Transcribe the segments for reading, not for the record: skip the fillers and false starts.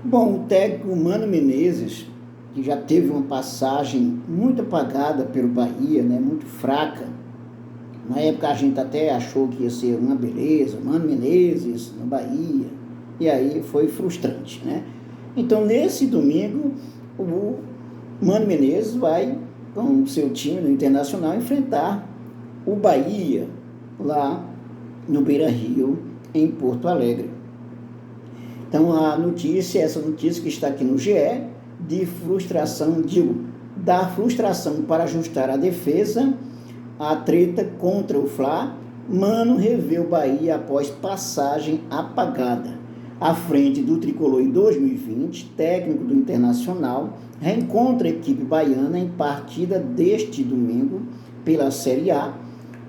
Bom, o técnico Mano Menezes, que já teve uma passagem muito apagada pelo Bahia, né, muito fraca. Na época a gente até achou que ia ser uma beleza, Mano Menezes no Bahia, e aí foi frustrante, né? Então, nesse domingo, o Mano Menezes vai, com o seu time no Internacional, enfrentar o Bahia, lá no Beira-Rio, em Porto Alegre. Então, essa notícia que está aqui no GE, de frustração, da frustração para ajustar a defesa, a treta contra o Fla, Mano revê o Bahia após passagem apagada. À frente do Tricolor em 2020, técnico do Internacional reencontra a equipe baiana em partida deste domingo pela Série A.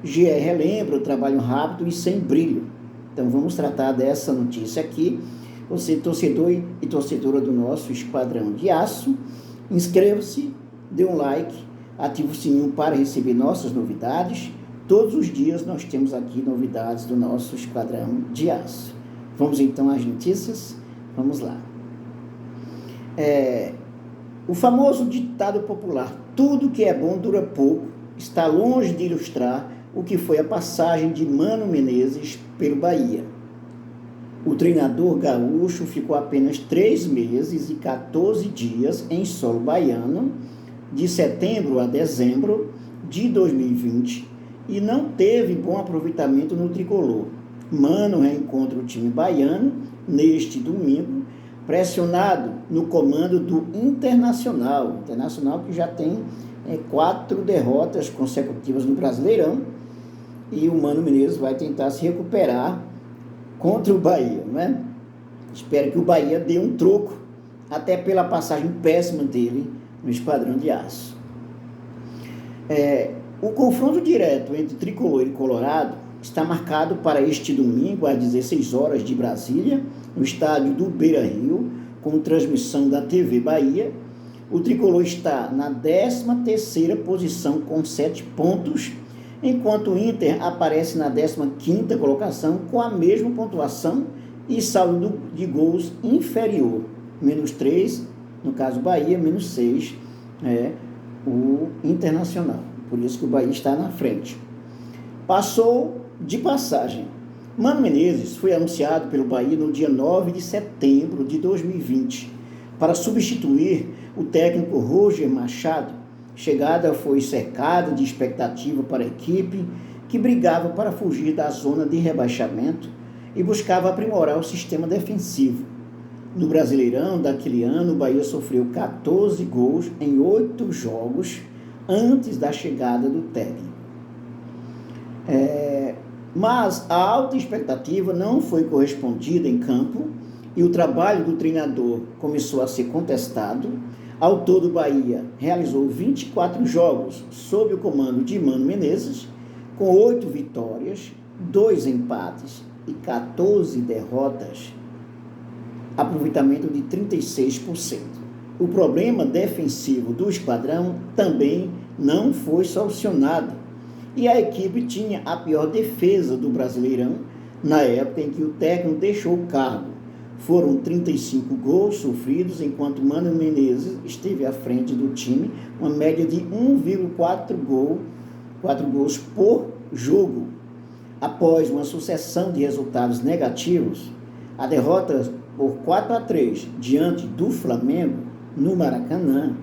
GE relembra o trabalho rápido e sem brilho. Então, vamos tratar dessa notícia aqui. Você, torcedor e torcedora do nosso Esquadrão de Aço, inscreva-se, dê um like, ative o sininho para receber nossas novidades. Todos os dias nós temos aqui novidades do nosso Esquadrão de Aço. Vamos então às notícias? Vamos lá. O famoso ditado popular, tudo que é bom dura pouco, está longe de ilustrar o que foi a passagem de Mano Menezes pelo Bahia. O treinador gaúcho ficou apenas 3 meses e 14 dias em solo baiano, de setembro a dezembro de 2020, e não teve bom aproveitamento no tricolor. Mano reencontra o time baiano neste domingo, pressionado no comando do Internacional que já tem 4 derrotas consecutivas no Brasileirão, e o Mano Menezes vai tentar se recuperar contra o Bahia, não é? Espero que o Bahia dê um troco, até pela passagem péssima dele no Esquadrão de Aço. O confronto direto entre Tricolor e Colorado está marcado para este domingo, às 16 horas de Brasília, no estádio do Beira-Rio, com transmissão da TV Bahia. O Tricolor está na 13ª posição com 7 pontos, enquanto o Inter aparece na 15ª colocação com a mesma pontuação e saldo de gols inferior, -3, no caso Bahia, -6, o Internacional. Por isso que o Bahia está na frente. Passou de passagem. Mano Menezes foi anunciado pelo Bahia no dia 9 de setembro de 2020 para substituir o técnico Roger Machado. Chegada foi cercada de expectativa para a equipe, que brigava para fugir da zona de rebaixamento e buscava aprimorar o sistema defensivo. No Brasileirão daquele ano, o Bahia sofreu 14 gols em 8 jogos antes da chegada do técnico. Mas a alta expectativa não foi correspondida em campo e o trabalho do treinador começou a ser contestado. Ao todo, o Bahia realizou 24 jogos sob o comando de Mano Menezes, com 8 vitórias, 2 empates e 14 derrotas, aproveitamento de 36%. O problema defensivo do esquadrão também não foi solucionado, e a equipe tinha a pior defesa do Brasileirão na época em que o técnico deixou o cargo. Foram 35 gols sofridos, enquanto Mano Menezes esteve à frente do time, uma média de 1,4 gols por jogo. Após uma sucessão de resultados negativos, a derrota por 4-3 diante do Flamengo, no Maracanã,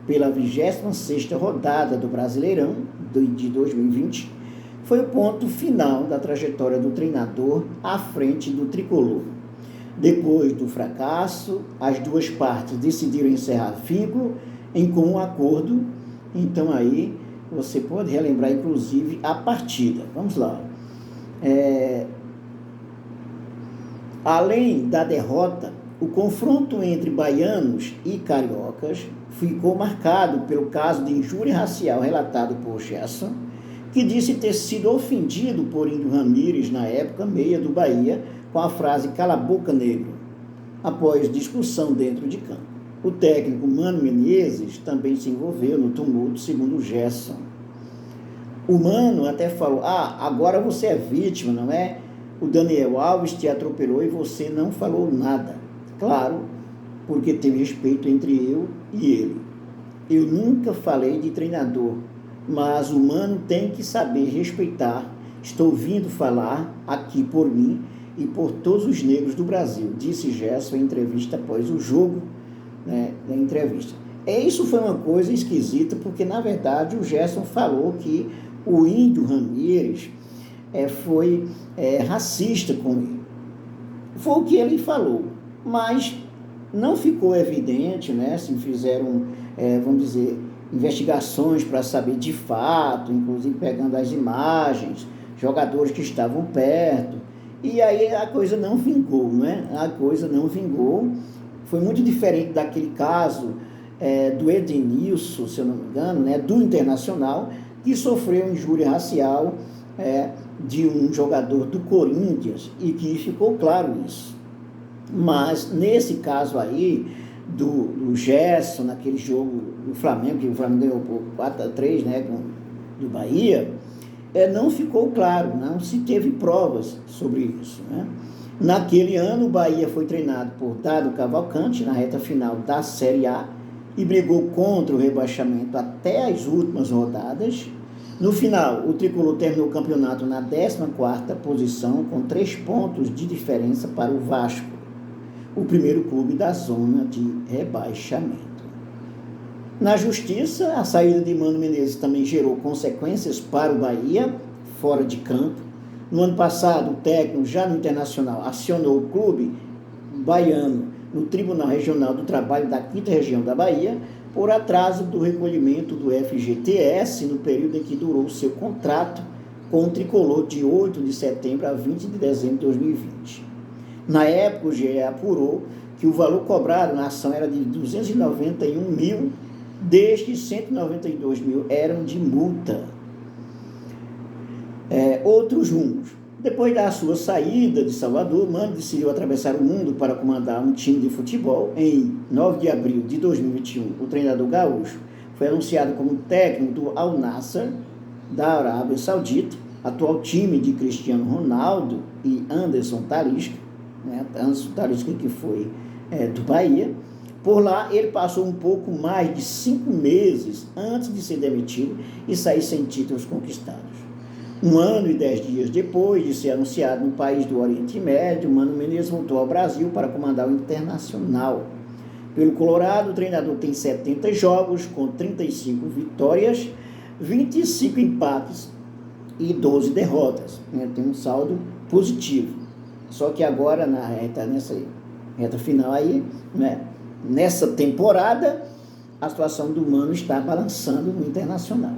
pela 26ª rodada do Brasileirão de 2020, foi o ponto final da trajetória do treinador à frente do tricolor. Depois do fracasso, as duas partes decidiram encerrar vínculo em comum acordo. Então aí você pode relembrar inclusive a partida. Vamos lá. Além da derrota, o confronto entre baianos e cariocas ficou marcado pelo caso de injúria racial relatado por Gerson, que disse ter sido ofendido por Índio Ramírez, na época meia do Bahia, com a frase "cala a boca, negro", após discussão dentro de campo. O técnico Mano Menezes também se envolveu no tumulto, segundo Gerson. O Mano até falou: agora você é vítima, não é? O Daniel Alves te atropelou e você não falou nada. Claro, porque teve respeito entre eu e ele. Eu nunca falei de treinador, mas o Mano tem que saber respeitar. Estou vindo falar aqui por mim e por todos os negros do Brasil, disse Gerson em entrevista após o jogo, né, da entrevista. Isso foi uma coisa esquisita, porque na verdade o Gerson falou que o Índio Ramírez foi racista com ele. Foi o que ele falou, mas não ficou evidente, né, se fizeram, vamos dizer, investigações para saber de fato, inclusive pegando as imagens, jogadores que estavam perto, e aí a coisa não vingou, né? A coisa não vingou. Foi muito diferente daquele caso do Edenilson, se eu não me engano, né, do Internacional, que sofreu injúria racial de um jogador do Corinthians, e que ficou claro isso. Mas nesse caso aí, do Gerson, naquele jogo do Flamengo, que o Flamengo ganhou por 4-3, né, do Bahia, não ficou claro, não se teve provas sobre isso, né? Naquele ano, o Bahia foi treinado por Dado Cavalcante na reta final da Série A e brigou contra o rebaixamento até as últimas rodadas. No final, o tricolor terminou o campeonato na 14ª posição, com 3 pontos de diferença para o Vasco, o primeiro clube da zona de rebaixamento. Na Justiça, a saída de Mano Menezes também gerou consequências para o Bahia, fora de campo. No ano passado, o técnico, já no Internacional, acionou o clube baiano no Tribunal Regional do Trabalho da 5ª Região da Bahia por atraso do recolhimento do FGTS no período em que durou seu contrato com o tricolor de 8 de setembro a 20 de dezembro de 2020. Na época, o GE apurou que o valor cobrado na ação era de 291 mil, destes 192 mil eram de multa. Outros rumos. Depois da sua saída de Salvador, Mano decidiu atravessar o mundo para comandar um time de futebol. Em 9 de abril de 2021, o treinador gaúcho foi anunciado como técnico do Al Nassr, da Arábia Saudita, atual time de Cristiano Ronaldo e Anderson Talisca, né? Anderson Talisca, que foi do Bahia. Por lá, ele passou um pouco mais de 5 meses antes de ser demitido e sair sem títulos conquistados. 1 ano e 10 dias depois de ser anunciado no país do Oriente Médio, Mano Menezes voltou ao Brasil para comandar o Internacional. Pelo Colorado, o treinador tem 70 jogos, com 35 vitórias, 25 empates e 12 derrotas. Tem um saldo positivo. Só que agora, nessa reta final aí, né, nessa temporada, a situação do Mano está balançando no Internacional.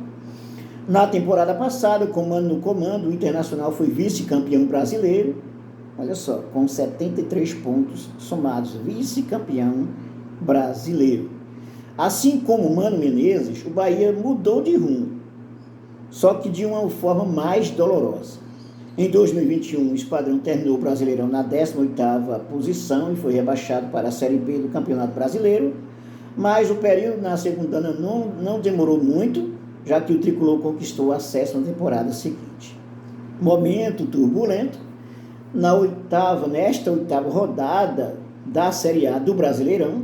Na temporada passada, com o Mano no comando, o Internacional foi vice-campeão brasileiro, olha só, com 73 pontos somados, vice-campeão brasileiro. Assim como o Mano Menezes, o Bahia mudou de rumo, só que de uma forma mais dolorosa. Em 2021, o Esquadrão terminou o Brasileirão na 18ª posição e foi rebaixado para a Série B do Campeonato Brasileiro, mas o período na segunda ano não demorou muito, já que o tricolor conquistou acesso na temporada seguinte. Momento turbulento. Nesta oitava rodada da Série A do Brasileirão,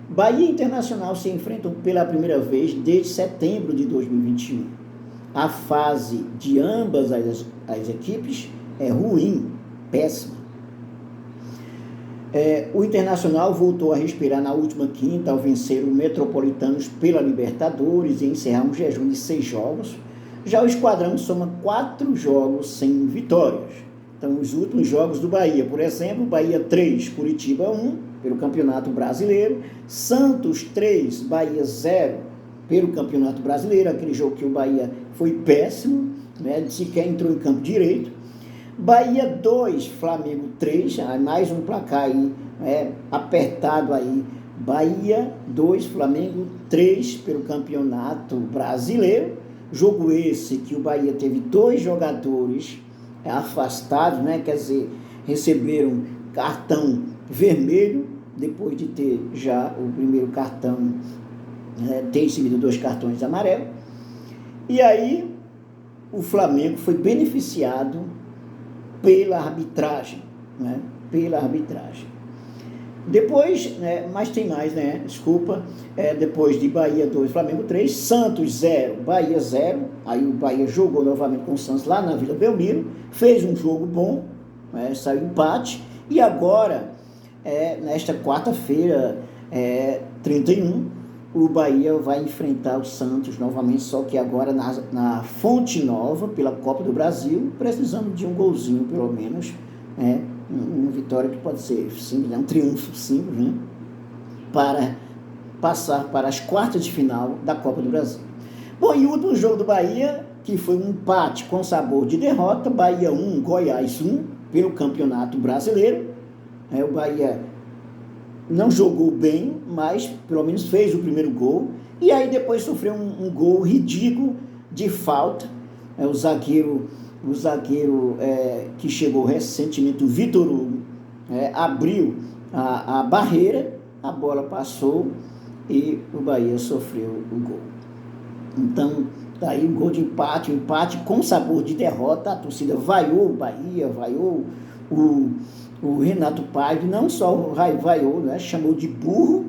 Bahia e Internacional se enfrentam pela primeira vez desde setembro de 2021. A fase de ambas as equipes é ruim, péssima. O Internacional voltou a respirar na última quinta ao vencer o Metropolitanos pela Libertadores e encerrar um jejum de 6 jogos. Já o Esquadrão soma 4 jogos sem vitórias. Então, os últimos jogos do Bahia, por exemplo, Bahia 3, Curitiba 1, pelo Campeonato Brasileiro, Santos 3, Bahia 0, pelo Campeonato Brasileiro, aquele jogo que o Bahia foi péssimo, né, sequer entrou em campo direito. Bahia 2, Flamengo 3, mais um placar aí, apertado aí. Bahia 2, Flamengo 3 pelo Campeonato Brasileiro. Jogo esse que o Bahia teve 2 jogadores afastados, né? Quer dizer, receberam cartão vermelho, depois de ter já o primeiro cartão, ter recebido 2 cartões amarelos. E aí, o Flamengo foi beneficiado pela arbitragem, né? Pela arbitragem. Depois, né, mas tem mais, né? Desculpa. Depois de Bahia 2, Flamengo 3, Santos 0, Bahia 0. Aí o Bahia jogou novamente com o Santos lá na Vila Belmiro, fez um jogo bom, né, saiu empate. E agora, nesta quarta-feira, 31, o Bahia vai enfrentar o Santos novamente, só que agora na Fonte Nova, pela Copa do Brasil, precisando de um golzinho pelo menos, né? Uma vitória que pode ser simples, um triunfo simples, né? Para passar para as quartas de final da Copa do Brasil. Bom, e o último jogo do Bahia, que foi um empate com sabor de derrota, Bahia 1, Goiás 1, pelo Campeonato Brasileiro. O Bahia não jogou bem, mas pelo menos fez o primeiro gol, e aí depois sofreu um gol ridículo de falta. O zagueiro que chegou recentemente, o Vitor Hugo, abriu a barreira, a bola passou e o Bahia sofreu o gol. Então, tá aí um gol de empate, um empate com sabor de derrota. A torcida vaiou o Bahia, vaiou o Renato Paiva, não só vaiou, né, chamou de burro,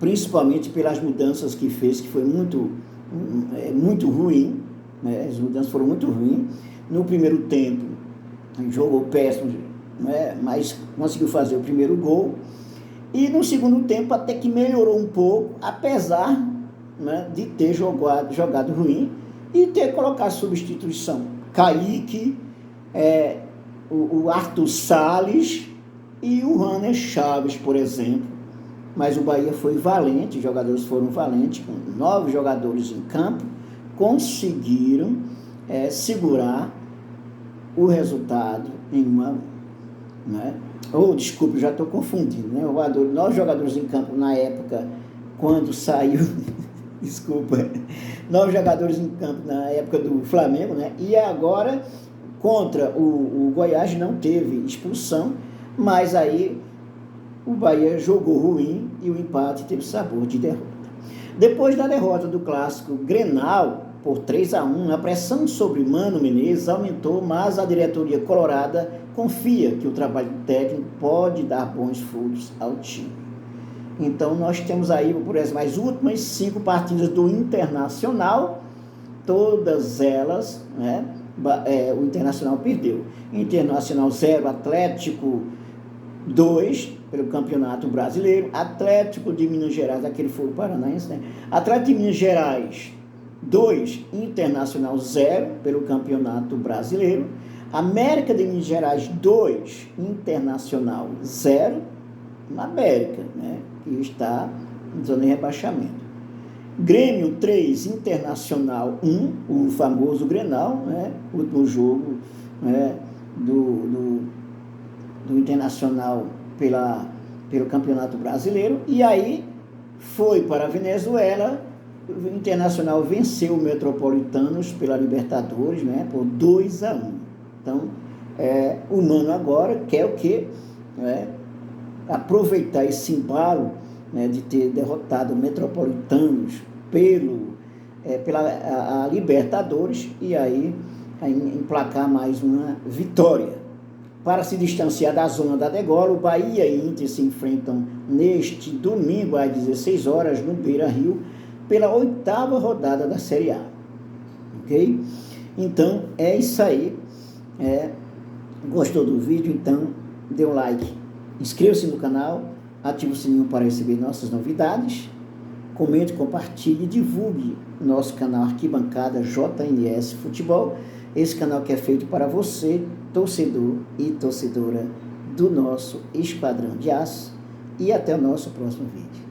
principalmente pelas mudanças que fez, que foi muito ruim. As mudanças foram muito ruins. No primeiro tempo, jogou péssimo, mas conseguiu fazer o primeiro gol. E no segundo tempo até que melhorou um pouco, apesar, né, de ter jogado ruim e ter colocado substituição. Kaique, o Arthur Salles e o Ranner Chaves, por exemplo. Mas o Bahia foi valente, os jogadores foram valentes, com 9 jogadores em campo, conseguiram segurar o resultado em 1-1, né? Desculpe, já estou confundindo, né? 9 jogadores em campo na época, quando saiu, desculpa, 9 jogadores em campo na época do Flamengo, né? E agora, contra o Goiás, não teve expulsão, mas aí o Bahia jogou ruim e o empate teve sabor de derrota. Depois da derrota do clássico Grenal por 3-1, a pressão sobre Mano Menezes aumentou, mas a diretoria colorada confia que o trabalho técnico pode dar bons frutos ao time. Então nós temos aí, por exemplo, as últimas 5 partidas do Internacional, todas elas, né, o Internacional perdeu. Internacional 0, Atlético 2, pelo Campeonato Brasileiro, Atlético de Minas Gerais, aquele foi o Paranaense, né? Atlético de Minas Gerais 2, Internacional 0, pelo Campeonato Brasileiro, América de Minas Gerais 2, Internacional 0, na América, né, que está em zona de rebaixamento. Grêmio 3, Internacional 1, o famoso Grenal, né, último jogo, né, do Internacional pelo Campeonato Brasileiro. E aí foi para a Venezuela, o Internacional venceu o Metropolitanos pela Libertadores, né, por 2-1. Então, o Mano agora quer o quê? Aproveitar esse embalo, né, de ter derrotado o Metropolitanos pela Libertadores e aí emplacar mais uma vitória. Para se distanciar da zona da degola, o Bahia e Inter se enfrentam neste domingo às 16 horas no Beira-Rio pela 8ª rodada da Série A. Ok? Então, é isso aí. Gostou do vídeo? Então, dê um like. Inscreva-se no canal, ative o sininho para receber nossas novidades. Comente, compartilhe e divulgue nosso canal Arquibancada JNS Futebol. Esse canal que é feito para você, torcedor e torcedora do nosso Esquadrão de Aço. E até o nosso próximo vídeo.